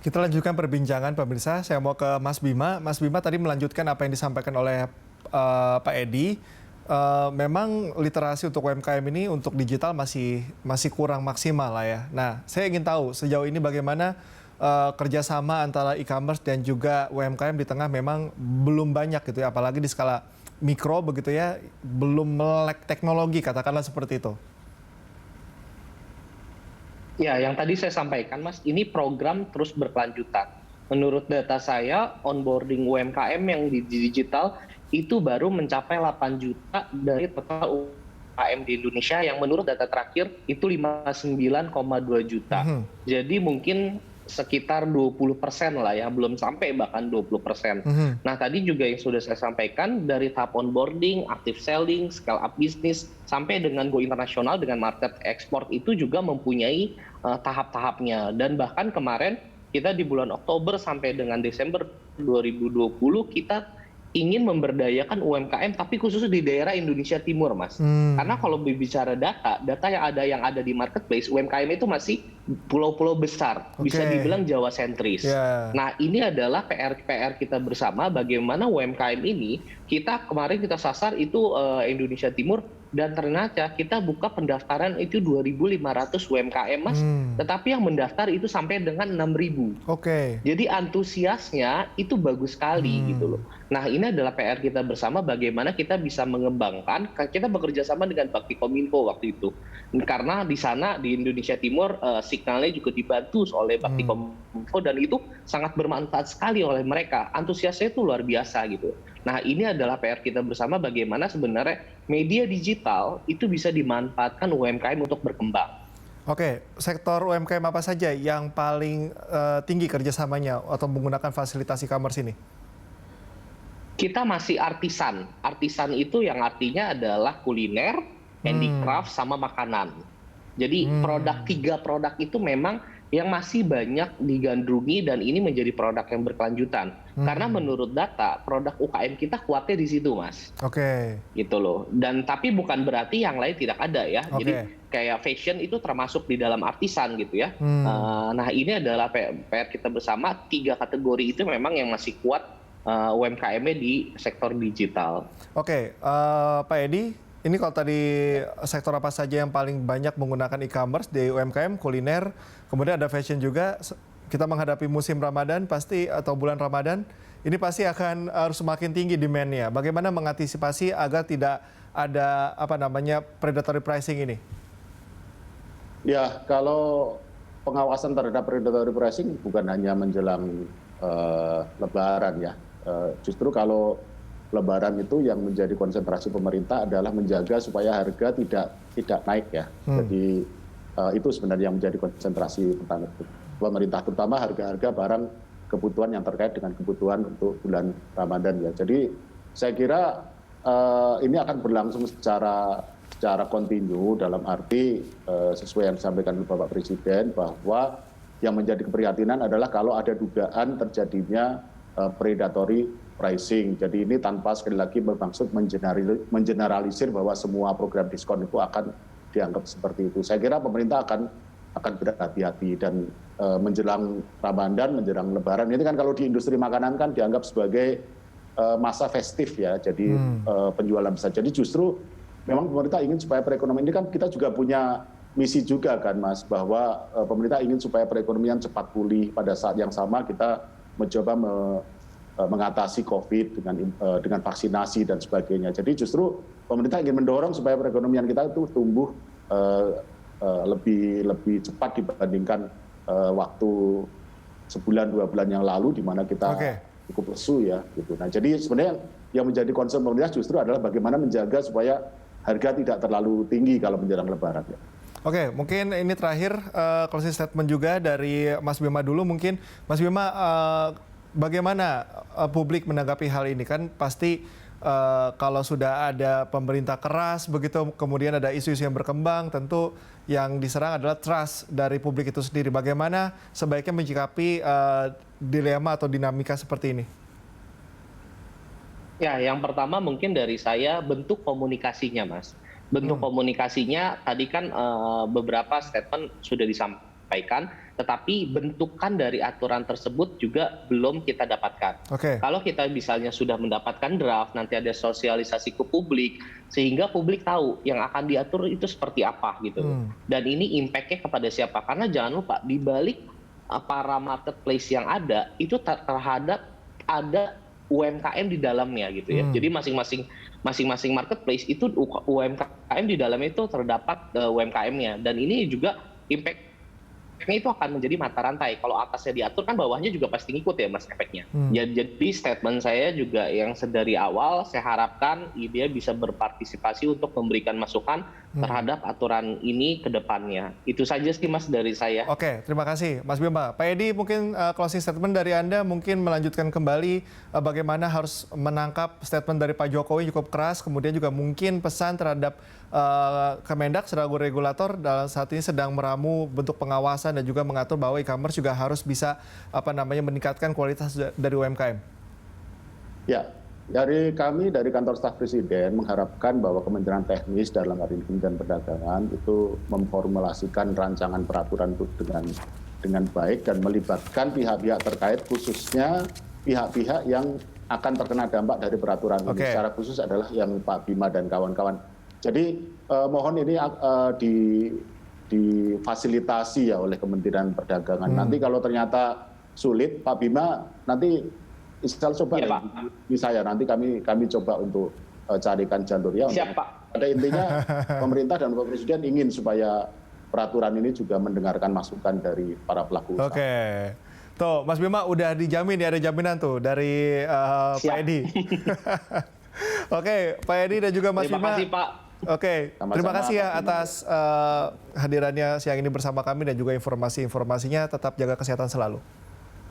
Kita lanjutkan perbincangan pemirsa. Saya mau ke Mas Bima. Mas Bima tadi melanjutkan apa yang disampaikan oleh Pak Edi. Memang literasi untuk UMKM ini untuk digital masih kurang maksimal lah ya. Nah, saya ingin tahu sejauh ini bagaimana kerjasama antara e-commerce dan juga UMKM di tengah memang belum banyak gitu ya, apalagi di skala mikro begitu ya, belum melek teknologi katakanlah seperti itu. Ya, yang tadi saya sampaikan, Mas, ini program terus berkelanjutan. Menurut data saya, onboarding UMKM yang di digital itu baru mencapai 8 juta dari total UMKM di Indonesia yang menurut data terakhir itu 59,2 juta. Mhm, Jadi mungkin sekitar 20% lah ya, belum sampai bahkan 20%. mhm. Nah, tadi juga yang sudah saya sampaikan dari tahap onboarding, active selling, scale up bisnis, sampai dengan go internasional dengan market ekspor itu juga mempunyai tahap-tahapnya. Dan bahkan kemarin kita di bulan Oktober sampai dengan Desember 2020 kita ingin memberdayakan UMKM tapi khusus di daerah Indonesia Timur, Mas. Karena kalau berbicara data yang ada di marketplace, UMKM itu masih pulau-pulau besar, bisa Oke, dibilang Jawa sentris. ya. Nah, ini adalah PR kita bersama bagaimana UMKM ini kemarin kita sasar itu Indonesia Timur dan ternyata kita buka pendaftaran itu 2.500 UMKM, Mas. Tetapi yang mendaftar itu sampai dengan 6.000. Oke. Jadi antusiasnya itu bagus sekali gitu loh. Nah, ini adalah PR kita bersama bagaimana kita bisa mengembangkan, kita bekerja sama dengan Bakti Kominfo waktu itu. Karena di sana di Indonesia Timur signalnya juga dibantu oleh Bakti Kominfo dan itu sangat bermanfaat sekali oleh mereka. Antusiasnya itu luar biasa gitu. Nah, ini adalah PR kita bersama bagaimana sebenarnya media digital itu bisa dimanfaatkan UMKM untuk berkembang. Oke, sektor UMKM apa saja yang paling tinggi kerjasamanya atau menggunakan fasilitas e-commerce ini? Kita masih artisan. Artisan itu yang artinya adalah kuliner, handicraft, sama makanan. Jadi tiga produk itu memang yang masih banyak digandrungi dan ini menjadi produk yang berkelanjutan. Karena menurut data, produk UKM kita kuatnya di situ, Mas. Oke, Gitu loh. Dan tapi bukan berarti yang lain tidak ada ya. Jadi oke. kayak fashion itu termasuk di dalam artisan gitu ya. Hmm. Nah, ini adalah PR kita bersama, tiga kategori itu memang yang masih kuat UMKM-nya di sektor digital. Oke, Pak Edi, ini kalau tadi sektor apa saja yang paling banyak menggunakan e-commerce di UMKM, kuliner, kemudian ada fashion juga. Kita menghadapi musim Ramadan pasti atau bulan Ramadan, ini pasti akan harus semakin tinggi demand-nya. Bagaimana mengantisipasi agar tidak ada predatory pricing ini? Ya, kalau pengawasan terhadap predatory pricing bukan hanya menjelang Lebaran ya. Justru kalau Lebaran itu yang menjadi konsentrasi pemerintah adalah menjaga supaya harga tidak naik ya. Jadi itu sebenarnya yang menjadi konsentrasi pemerintah, terutama harga-harga barang kebutuhan yang terkait dengan kebutuhan untuk bulan Ramadan ya. Jadi saya kira ini akan berlangsung secara kontinu dalam arti sesuai yang disampaikan oleh Bapak Presiden bahwa yang menjadi keprihatinan adalah kalau ada dugaan terjadinya predatory pricing. Jadi ini tanpa sekali lagi bermaksud mengeneralisir bahwa semua program diskon itu akan dianggap seperti itu. Saya kira pemerintah akan berhati-hati dan menjelang Ramadan, menjelang Lebaran ini kan kalau di industri makanan kan dianggap sebagai masa festif ya. Jadi penjualan besar. Jadi justru memang pemerintah ingin supaya perekonomian ini kan kita juga punya misi juga kan Mas, bahwa pemerintah ingin supaya perekonomian cepat pulih. Pada saat yang sama kita mencoba mengatasi COVID dengan vaksinasi dan sebagainya. Jadi justru pemerintah ingin mendorong supaya perekonomian kita itu tumbuh lebih cepat dibandingkan waktu sebulan 2 bulan yang lalu di mana kita cukup lesu ya gitu. Nah, jadi sebenarnya yang menjadi concern pemerintah justru adalah bagaimana menjaga supaya harga tidak terlalu tinggi kalau menjelang Lebaran ya. Oke, mungkin ini terakhir closing statement juga dari Mas Bima dulu. Mungkin Mas Bima, bagaimana publik menanggapi hal ini? Kan pasti kalau sudah ada pemerintah keras, begitu kemudian ada isu-isu yang berkembang, tentu yang diserang adalah trust dari publik itu sendiri. Bagaimana sebaiknya menyikapi dilema atau dinamika seperti ini? Ya, yang pertama mungkin dari saya bentuk komunikasinya, Mas. Bentuk komunikasinya tadi kan beberapa statement sudah disampaikan sampaikan, tetapi bentukan dari aturan tersebut juga belum kita dapatkan. Oke. Kalau kita misalnya sudah mendapatkan draft, nanti ada sosialisasi ke publik, sehingga publik tahu yang akan diatur itu seperti apa gitu. Dan ini impact-nya kepada siapa? Karena jangan lupa, di balik para marketplace yang ada, itu terhadap ada UMKM di dalamnya gitu ya. Jadi masing-masing marketplace itu UMKM di dalamnya itu terdapat UMKM-nya, dan ini juga impact-nya itu akan menjadi mata rantai. Kalau atasnya diatur kan bawahnya juga pasti ngikut ya Mas efeknya. Ya, jadi statement saya juga yang sedari awal saya harapkan IDEA bisa berpartisipasi untuk memberikan masukan terhadap aturan ini ke depannya. Itu saja sih Mas dari saya. Oke, terima kasih Mas Bima. Pak Edi, mungkin closing statement dari Anda mungkin melanjutkan kembali bagaimana harus menangkap statement dari Pak Jokowi cukup keras, kemudian juga mungkin pesan terhadap Kemendak selaku regulator dalam saat ini sedang meramu bentuk pengawasan dan juga mengatur bahwa e-commerce juga harus bisa meningkatkan kualitas dari UMKM. Ya, dari kami dari kantor staf presiden mengharapkan bahwa Kementerian Teknis dalam hal ini Kementerian Perdagangan itu memformulasikan rancangan peraturan itu dengan baik dan melibatkan pihak-pihak terkait, khususnya pihak-pihak yang akan terkena dampak dari peraturan ini. Secara khusus adalah yang Pak Bima dan kawan-kawan. Jadi mohon ini difasilitasi ya oleh Kementerian Perdagangan. Nanti kalau ternyata sulit, Pak Bima nanti Isal coba ya, saya nanti kami coba untuk carikan jalur ya. Siap, Pak. Pada intinya pemerintah dan Bapak Presiden ingin supaya peraturan ini juga mendengarkan masukan dari para pelaku usaha. Oke. Tuh, Mas Bima udah dijamin ya, ada jaminan tuh dari Pak Edi. Oke, Pak Edi dan juga Mas Bima. Terima kasih, Pak. Oke, terima kasih ya atas hadirannya siang ini bersama kami dan juga informasi-informasinya. Tetap jaga kesehatan selalu.